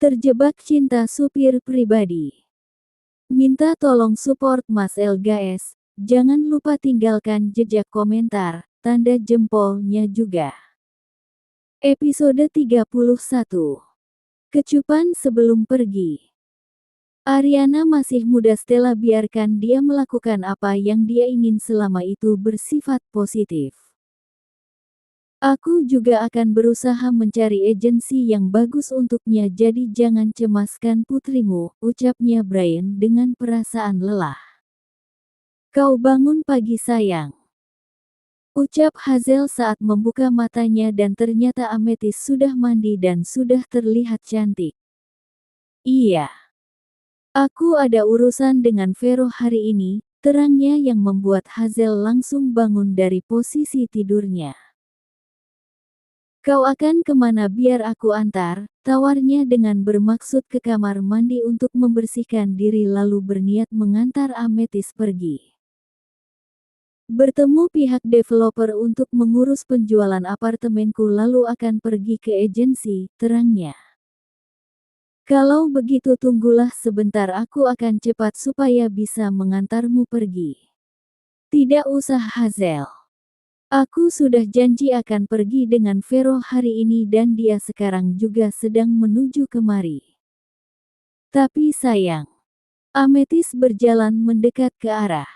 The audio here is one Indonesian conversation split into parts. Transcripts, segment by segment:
Terjebak cinta supir pribadi. Minta tolong support Mas El guys. Jangan lupa tinggalkan jejak komentar, tanda jempolnya juga. Episode 31. Kecupan sebelum pergi. Ariana masih muda, Stella biarkan dia melakukan apa yang dia ingin selama itu bersifat positif. Aku juga akan berusaha mencari agensi yang bagus untuknya, jadi jangan cemaskan putrimu, ucapnya Brian dengan perasaan lelah. Kau bangun pagi sayang, ucap Hazel saat membuka matanya dan ternyata Amethyst sudah mandi dan sudah terlihat cantik. Iya. Aku ada urusan dengan Vero hari ini, terangnya yang membuat Hazel langsung bangun dari posisi tidurnya. Kau akan kemana? Biar aku antar, tawarnya dengan bermaksud ke kamar mandi untuk membersihkan diri lalu berniat mengantar Amethyst pergi. Bertemu pihak developer untuk mengurus penjualan apartemenku lalu akan pergi ke agensi, terangnya. Kalau begitu tunggulah sebentar, aku akan cepat supaya bisa mengantarmu pergi. Tidak usah Hazel. Aku sudah janji akan pergi dengan Vero hari ini dan dia sekarang juga sedang menuju kemari. Tapi sayang, Amethyst berjalan mendekat ke arah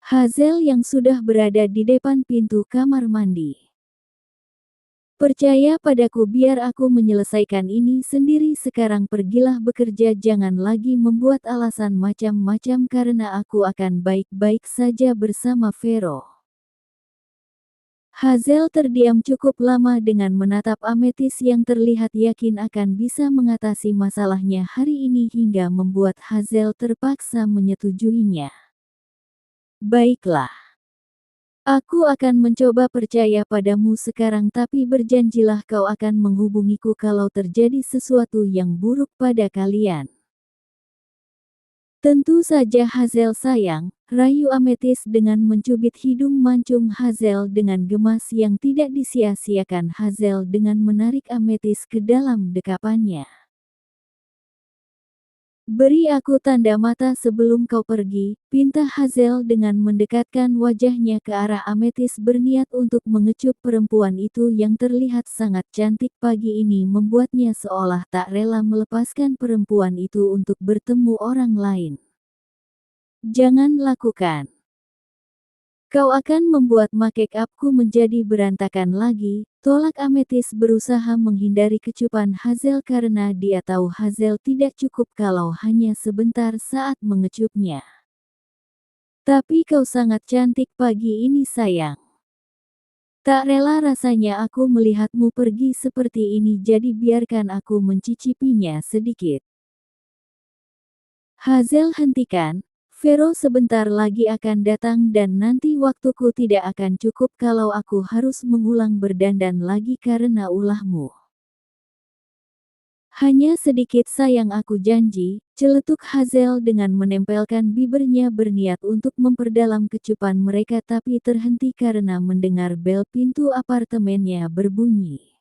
Hazel yang sudah berada di depan pintu kamar mandi. Percaya padaku, biar aku menyelesaikan ini sendiri. Sekarang pergilah bekerja, jangan lagi membuat alasan macam-macam karena aku akan baik-baik saja bersama Vero. Hazel terdiam cukup lama dengan menatap Amethyst yang terlihat yakin akan bisa mengatasi masalahnya hari ini hingga membuat Hazel terpaksa menyetujuinya. Baiklah. Aku akan mencoba percaya padamu sekarang, tapi berjanjilah kau akan menghubungiku kalau terjadi sesuatu yang buruk pada kalian. Tentu saja Hazel sayang, rayu Amethyst dengan mencubit hidung mancung Hazel dengan gemas yang tidak disia-siakan. Hazel dengan menarik Amethyst ke dalam dekapannya. Beri aku tanda mata sebelum kau pergi, pinta Hazel dengan mendekatkan wajahnya ke arah Amethyst berniat untuk mengecup perempuan itu yang terlihat sangat cantik pagi ini membuatnya seolah tak rela melepaskan perempuan itu untuk bertemu orang lain. Jangan lakukan. Kau akan membuat make upku menjadi berantakan lagi, tolak Amethyst berusaha menghindari kecupan Hazel karena dia tahu Hazel tidak cukup kalau hanya sebentar saat mengecupnya. Tapi kau sangat cantik pagi ini sayang. Tak rela rasanya aku melihatmu pergi seperti ini, jadi biarkan aku mencicipinya sedikit. Hazel, hentikan. Vero sebentar lagi akan datang dan nanti waktuku tidak akan cukup kalau aku harus mengulang berdandan lagi karena ulahmu. Hanya sedikit sayang, aku janji, celetuk Hazel dengan menempelkan bibirnya berniat untuk memperdalam kecupan mereka tapi terhenti karena mendengar bel pintu apartemennya berbunyi.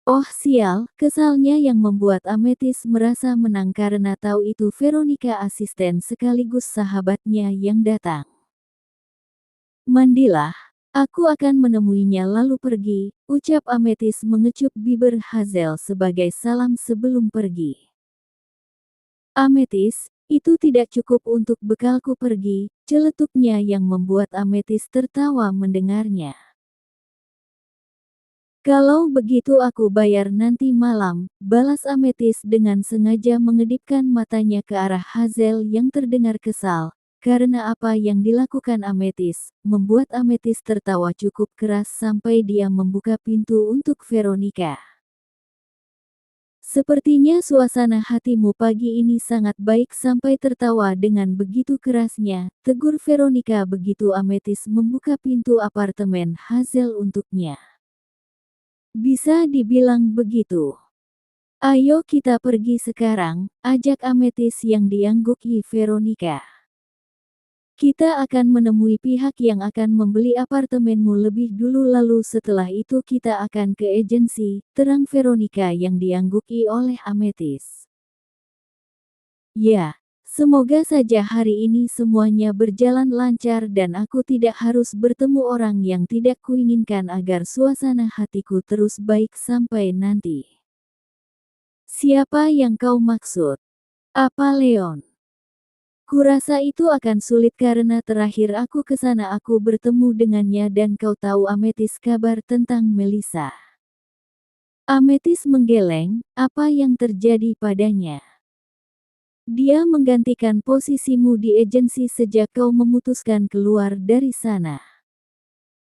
Oh sial, kesalnya yang membuat Amethyst merasa menang karena tahu itu Veronica, asisten sekaligus sahabatnya yang datang. Mandilah, aku akan menemuinya lalu pergi, ucap Amethyst mengecup bibir Hazel sebagai salam sebelum pergi. Amethyst, itu tidak cukup untuk bekalku pergi, celetuknya yang membuat Amethyst tertawa mendengarnya. Kalau begitu aku bayar nanti malam, balas Amethyst dengan sengaja mengedipkan matanya ke arah Hazel yang terdengar kesal, karena apa yang dilakukan Amethyst, membuat Amethyst tertawa cukup keras sampai dia membuka pintu untuk Veronica. Sepertinya suasana hatimu pagi ini sangat baik sampai tertawa dengan begitu kerasnya, tegur Veronica begitu Amethyst membuka pintu apartemen Hazel untuknya. Bisa dibilang begitu. Ayo kita pergi sekarang, ajak Amethyst yang diangguki Veronica. Kita akan menemui pihak yang akan membeli apartemenmu lebih dulu lalu setelah itu kita akan ke agensi, terang Veronica yang diangguki oleh Amethyst. Ya, semoga saja hari ini semuanya berjalan lancar dan aku tidak harus bertemu orang yang tidak kuinginkan agar suasana hatiku terus baik sampai nanti. Siapa yang kau maksud? Apa Leon? Kurasa itu akan sulit karena terakhir aku ke sana aku bertemu dengannya dan kau tahu Amethyst kabar tentang Melissa. Amethyst menggeleng, apa yang terjadi padanya? Dia menggantikan posisimu di agensi sejak kau memutuskan keluar dari sana.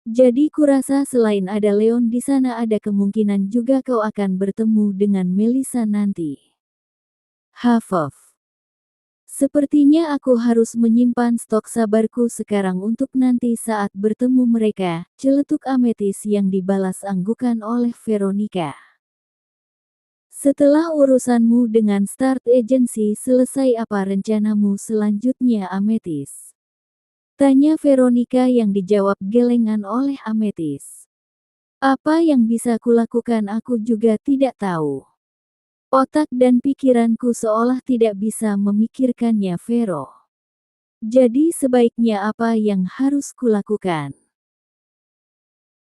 Jadi kurasa selain ada Leon di sana ada kemungkinan juga kau akan bertemu dengan Melissa nanti. Hufflepuff. Sepertinya aku harus menyimpan stok sabarku sekarang untuk nanti saat bertemu mereka, celetuk Amethyst yang dibalas anggukan oleh Veronica. Setelah urusanmu dengan Start Agency selesai apa rencanamu selanjutnya Amethyst? Tanya Veronica yang dijawab gelengan oleh Amethyst. Apa yang bisa kulakukan aku juga tidak tahu. Otak dan pikiranku seolah tidak bisa memikirkannya Vero. Jadi sebaiknya apa yang harus kulakukan?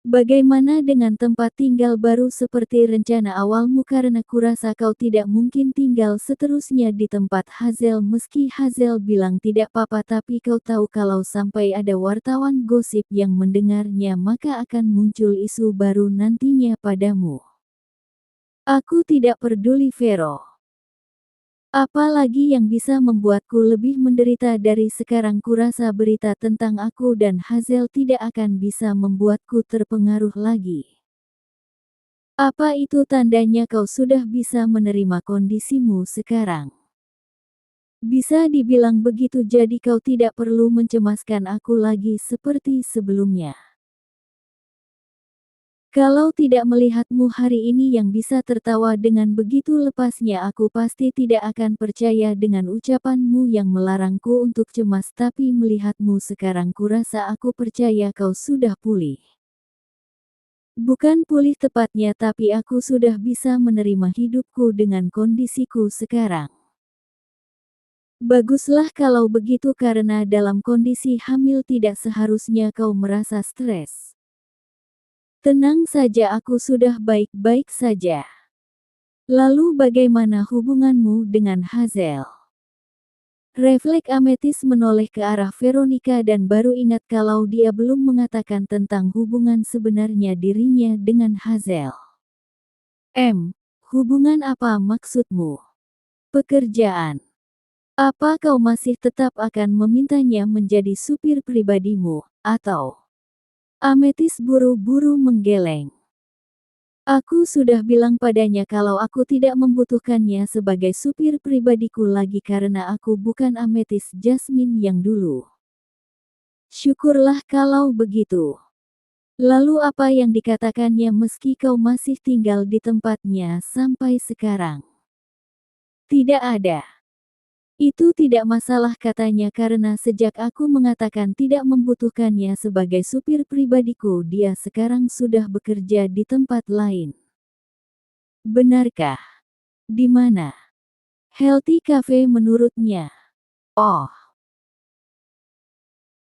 Bagaimana dengan tempat tinggal baru seperti rencana awalmu karena kurasa kau tidak mungkin tinggal seterusnya di tempat Hazel meski Hazel bilang tidak apa-apa tapi kau tahu kalau sampai ada wartawan gosip yang mendengarnya maka akan muncul isu baru nantinya padamu. Aku tidak peduli Vero. Apalagi yang bisa membuatku lebih menderita dari sekarang kurasa berita tentang aku dan Hazel tidak akan bisa membuatku terpengaruh lagi. Apa itu tandanya kau sudah bisa menerima kondisimu sekarang? Bisa dibilang begitu jadi kau tidak perlu mencemaskan aku lagi seperti sebelumnya. Kalau tidak melihatmu hari ini yang bisa tertawa dengan begitu lepasnya aku pasti tidak akan percaya dengan ucapanmu yang melarangku untuk cemas tapi melihatmu sekarang kurasa aku percaya kau sudah pulih. Bukan pulih tepatnya tapi aku sudah bisa menerima hidupku dengan kondisiku sekarang. Baguslah kalau begitu karena dalam kondisi hamil tidak seharusnya kau merasa stres. Tenang saja aku sudah baik-baik saja. Lalu bagaimana hubunganmu dengan Hazel? Refleks Amethyst menoleh ke arah Veronica dan baru ingat kalau dia belum mengatakan tentang hubungan sebenarnya dirinya dengan Hazel. Hubungan apa maksudmu? Pekerjaan. Apa kau masih tetap akan memintanya menjadi supir pribadimu, atau? Amethyst buru-buru menggeleng. Aku sudah bilang padanya kalau aku tidak membutuhkannya sebagai supir pribadiku lagi karena aku bukan Amethyst Jasmine yang dulu. Syukurlah kalau begitu. Lalu apa yang dikatakannya meski kau masih tinggal di tempatnya sampai sekarang? Tidak ada. Itu tidak masalah katanya karena sejak aku mengatakan tidak membutuhkannya sebagai supir pribadiku dia sekarang sudah bekerja di tempat lain. Benarkah? Di mana? Healthy Cafe menurutnya. Oh.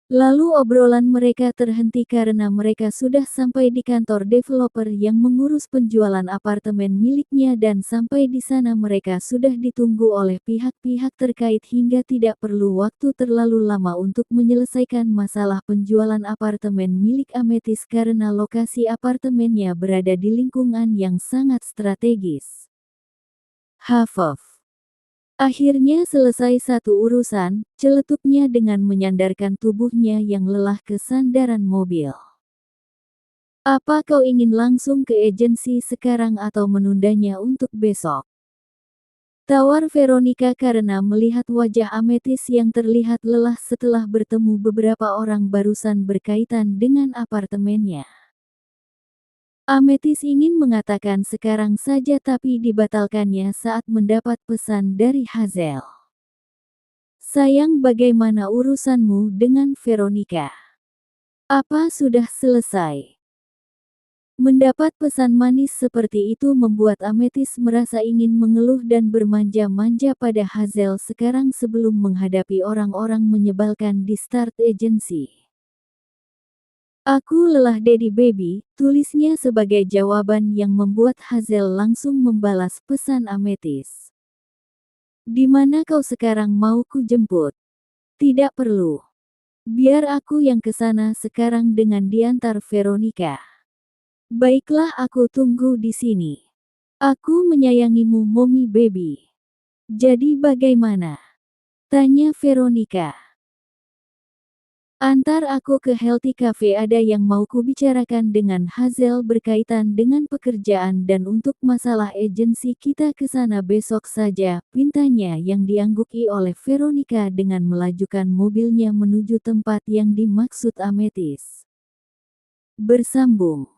Lalu obrolan mereka terhenti karena mereka sudah sampai di kantor developer yang mengurus penjualan apartemen miliknya dan sampai di sana mereka sudah ditunggu oleh pihak-pihak terkait hingga tidak perlu waktu terlalu lama untuk menyelesaikan masalah penjualan apartemen milik Amethyst karena lokasi apartemennya berada di lingkungan yang sangat strategis. Hufflepuff. Akhirnya selesai satu urusan, celetuknya dengan menyandarkan tubuhnya yang lelah ke sandaran mobil. Apa kau ingin langsung ke agensi sekarang atau menundanya untuk besok? Tawar Veronica karena melihat wajah Amethyst yang terlihat lelah setelah bertemu beberapa orang barusan berkaitan dengan apartemennya. Amethyst ingin mengatakan sekarang saja tapi dibatalkannya saat mendapat pesan dari Hazel. Sayang, bagaimana urusanmu dengan Veronica? Apa sudah selesai? Mendapat pesan manis seperti itu membuat Amethyst merasa ingin mengeluh dan bermanja-manja pada Hazel sekarang sebelum menghadapi orang-orang menyebalkan di Start Agency. Aku lelah Daddy Baby, tulisnya sebagai jawaban yang membuat Hazel langsung membalas pesan Amethyst. Di mana kau sekarang, mau ku jemput? Tidak perlu. Biar aku yang kesana sekarang dengan diantar Veronica. Baiklah, aku tunggu di sini. Aku menyayangimu, Mommy Baby. Jadi bagaimana? Tanya Veronica. Antar aku ke Healthy Cafe, ada yang mau kubicarakan dengan Hazel berkaitan dengan pekerjaan dan untuk masalah agensi kita kesana besok saja, pintanya yang diangguki oleh Veronica dengan melajukan mobilnya menuju tempat yang dimaksud Amethyst. Bersambung.